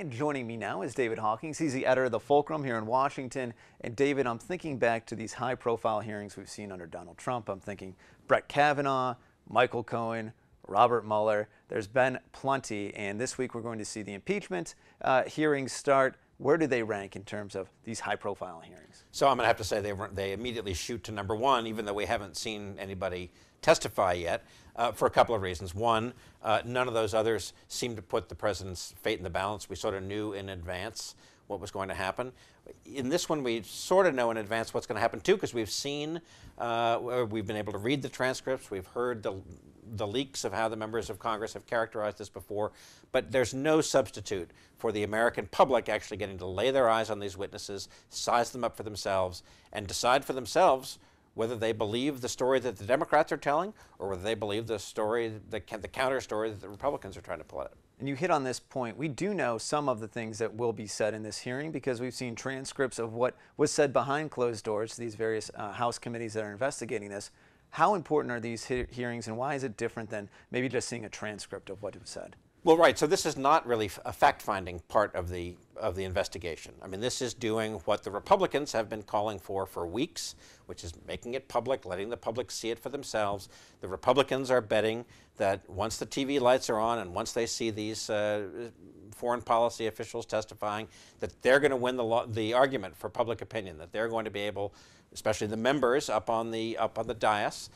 And joining me now is David Hawkings. He's the editor of the Fulcrum here in Washington. And David, I'm thinking back to these high-profile hearings we've seen under Donald Trump. I'm thinking Brett Kavanaugh, Michael Cohen, Robert Mueller. There's been plenty, and this week we're going to see the impeachment hearings start. Where do they rank in terms of these high-profile hearings? So I'm going to have to say they immediately shoot to number one, even though we haven't seen anybody testify yet, for a couple of reasons. One, none of those others seem to put the president's fate in the balance. We sort of knew in advance what was going to happen. In this one, we sort of know in advance what's going to happen too, because we've seen, we've been able to read the transcripts, we've heard the leaks of how the members of Congress have characterized this before, but there's no substitute for the American public actually getting to lay their eyes on these witnesses, size them up for themselves, and decide for themselves whether they believe the story that the Democrats are telling or whether they believe the story, the counter story that the Republicans are trying to pull out. And you hit on this point. We do know some of the things that will be said in this hearing because we've seen transcripts of what was said behind closed doors to these various House committees that are investigating this. How important are these hearings, and why is it different than maybe just seeing a transcript of what was said? Well, right. So this is not really a fact-finding part of the investigation. I mean, this is doing what the Republicans have been calling for weeks, which is making it public, letting the public see it for themselves. The Republicans are betting that once the TV lights are on and once they see these foreign policy officials testifying, that they're going to win the argument for public opinion, that they're going to be able, especially the members up on the dais,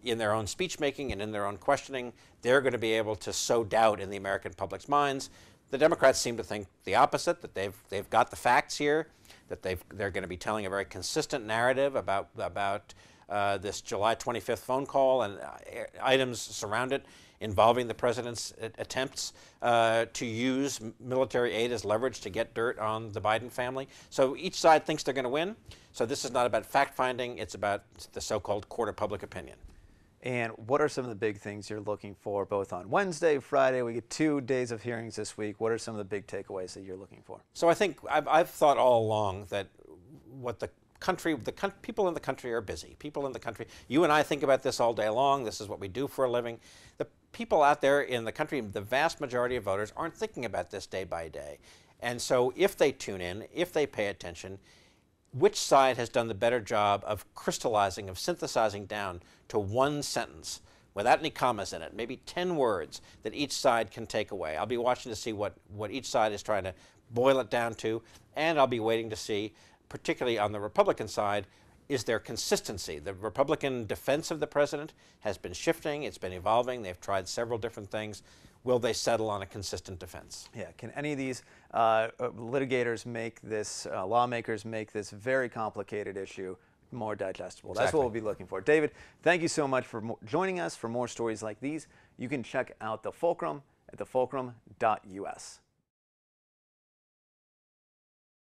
in their own speech making and in their own questioning, they're going to be able to sow doubt in the American public's minds. The Democrats seem to think the opposite, that they've got the facts here, that they're going to be telling a very consistent narrative about this July 25th phone call and items surround it involving the president's attempts to use military aid as leverage to get dirt on the Biden family. So each side thinks they're going to win. So this is not about fact-finding, it's about the so-called court of public opinion. And what are some of the big things you're looking for both on Wednesday, Friday? We get 2 days of hearings this week. What are some of the big takeaways that you're looking for? So I think I've thought all along that what the people in the country are busy. People in the country, you and I think about this all day long. This is what we do for a living. The people out there in the country, the vast majority of voters, aren't thinking about this day by day. And so if they tune in, if they pay attention, which side has done the better job of crystallizing, of synthesizing down to one sentence without any commas in it, maybe 10 words that each side can take away. I'll be watching to see what each side is trying to boil it down to, and I'll be waiting to see, particularly on the Republican side, is there consistency? The Republican defense of the president has been shifting, it's been evolving, they've tried several different things. Will they settle on a consistent defense? Yeah, can any of these litigators make this, lawmakers make this very complicated issue more digestible? Exactly. That's what we'll be looking for. David, thank you so much for joining us. For more stories like these, you can check out the Fulcrum at thefulcrum.us.